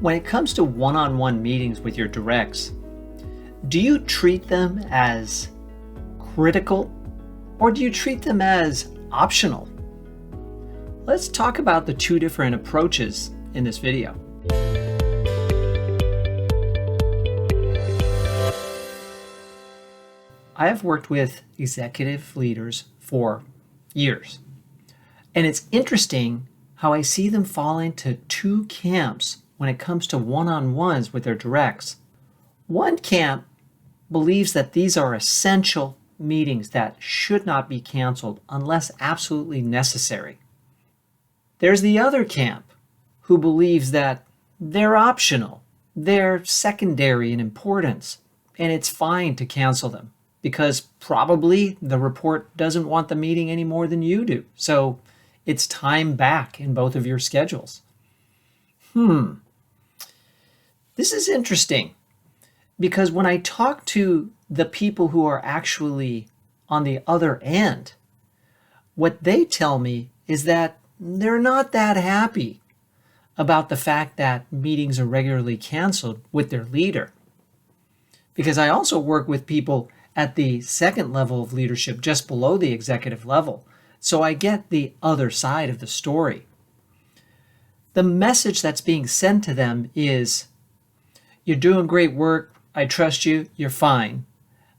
When it comes to one-on-one meetings with your directs, do you treat them as critical or do you treat them as optional? Let's talk about the two different approaches in this video. I have worked with executive leaders for years, and it's interesting how I see them fall into two camps when it comes to one-on-ones with their directs. One camp believes that these are essential meetings that should not be canceled unless absolutely necessary. There's the other camp who believes that they're optional, they're secondary in importance, and it's fine to cancel them because probably the report doesn't want the meeting any more than you do. So it's time back in both of your schedules. This is interesting because when I talk to the people who are actually on the other end, what they tell me is that they're not that happy about the fact that meetings are regularly canceled with their leader. Because I also work with people at the second level of leadership, just below the executive level. So I get the other side of the story. The message that's being sent to them is, you're doing great work, I trust you, you're fine.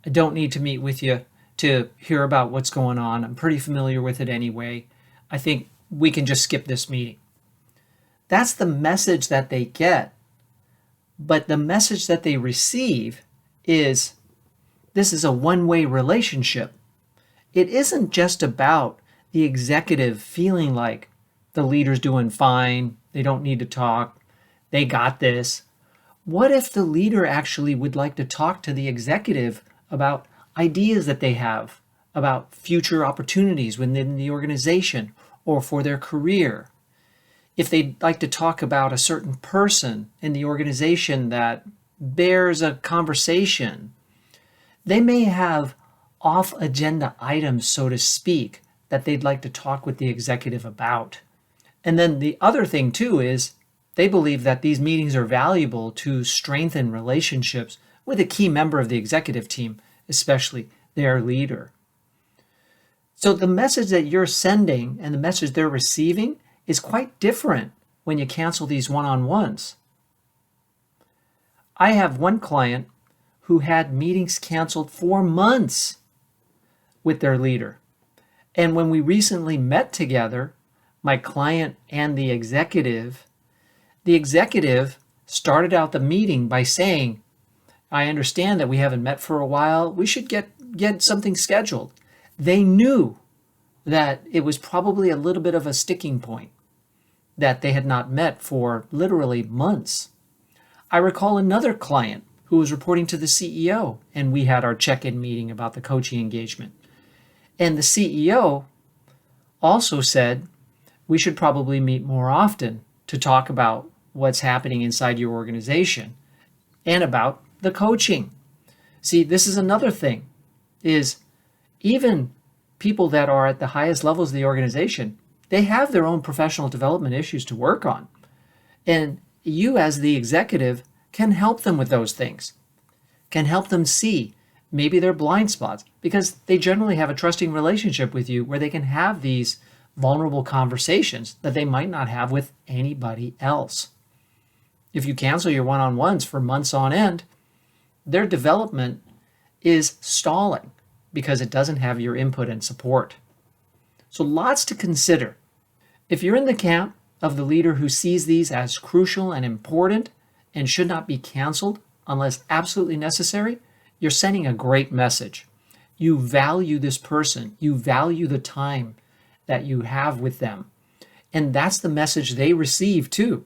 I don't need to meet with you to hear about what's going on. I'm pretty familiar with it anyway. I think we can just skip this meeting. That's the message that they get. But the message that they receive is, this is a one-way relationship. It isn't just about the executive feeling like the leader's doing fine, they don't need to talk, they got this. What if the leader actually would like to talk to the executive about ideas that they have, about future opportunities within the organization or for their career? If they'd like to talk about a certain person in the organization that bears a conversation, they may have off-agenda items, so to speak, that they'd like to talk with the executive about. And then the other thing too is they believe that these meetings are valuable to strengthen relationships with a key member of the executive team, especially their leader. So the message that you're sending and the message they're receiving is quite different when you cancel these one-on-ones. I have one client who had meetings canceled for months with their leader. And when we recently met together, my client and the executive started out the meeting by saying, I understand that we haven't met for a while. We should get something scheduled. They knew that it was probably a little bit of a sticking point, that they had not met for literally months. I recall another client who was reporting to the CEO, and we had our check-in meeting about the coaching engagement. And the CEO also said, we should probably meet more often to talk about what's happening inside your organization and about the coaching. See, this is another thing, is even people that are at the highest levels of the organization, they have their own professional development issues to work on. And you as the executive can help them with those things, can help them see maybe their blind spots, because they generally have a trusting relationship with you where they can have these vulnerable conversations that they might not have with anybody else. If you cancel your one-on-ones for months on end, their development is stalling because it doesn't have your input and support. So lots to consider. If you're in the camp of the leader who sees these as crucial and important and should not be canceled unless absolutely necessary, you're sending a great message. You value this person. You value the time that you have with them. And that's the message they receive too.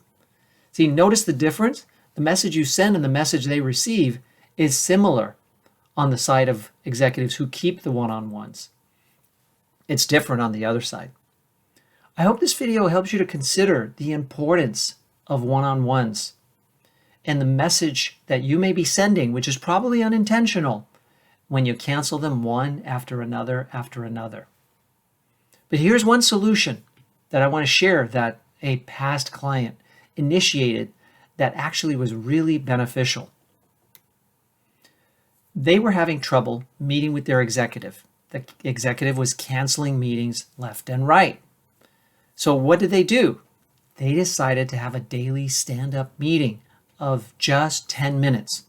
See, notice the difference? The message you send and the message they receive is similar on the side of executives who keep the one-on-ones. It's different on the other side. I hope this video helps you to consider the importance of one-on-ones and the message that you may be sending, which is probably unintentional, when you cancel them one after another after another. But here's one solution that I want to share that a past client initiated that actually was really beneficial. They were having trouble meeting with their executive. The executive was canceling meetings left and right. So what did they do? They decided to have a daily stand-up meeting of just 10 minutes.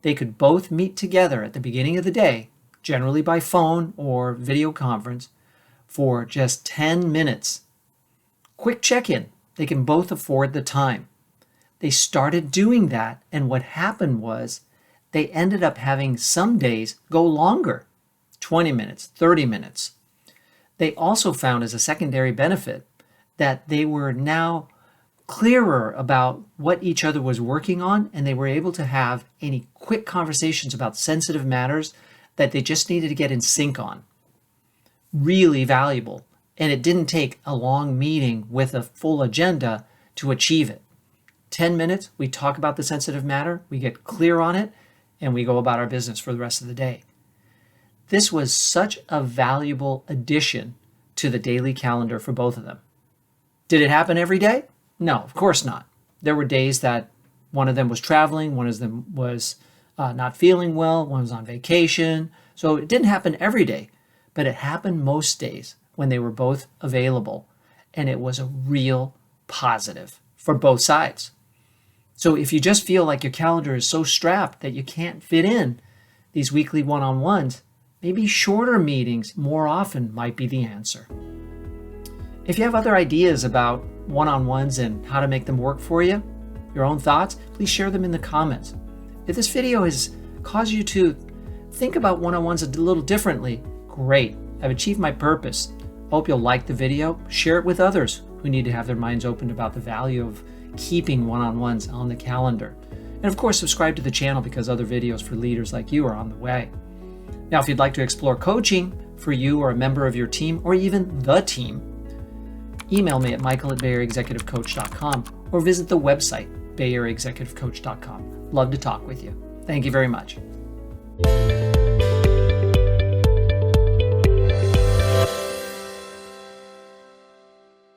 They could both meet together at the beginning of the day, generally by phone or video conference, for just 10 minutes. Quick check-in. They can both afford the time. They started doing that, and what happened was they ended up having some days go longer, 20 minutes, 30 minutes. They also found as a secondary benefit that they were now clearer about what each other was working on, and they were able to have any quick conversations about sensitive matters that they just needed to get in sync on. Really valuable. And it didn't take a long meeting with a full agenda to achieve it. 10 minutes, we talk about the sensitive matter, we get clear on it, and we go about our business for the rest of the day. This was such a valuable addition to the daily calendar for both of them. Did it happen every day? No, of course not. There were days that one of them was traveling, one of them was not feeling well, one was on vacation. So it didn't happen every day, but it happened most days when they were both available. And it was a real positive for both sides. So if you just feel like your calendar is so strapped that you can't fit in these weekly one-on-ones, maybe shorter meetings more often might be the answer. If you have other ideas about one-on-ones and how to make them work for you, your own thoughts, please share them in the comments. If this video has caused you to think about one-on-ones a little differently, great. I've achieved my purpose. I hope you'll like the video, share it with others who need to have their minds opened about the value of keeping one-on-ones on the calendar. And of course, subscribe to the channel because other videos for leaders like you are on the way. Now, if you'd like to explore coaching for you or a member of your team or even the team, email me at michael@BayAreaExecutiveCoach.com or visit the website, BayAreaExecutiveCoach.com. Love to talk with you. Thank you very much.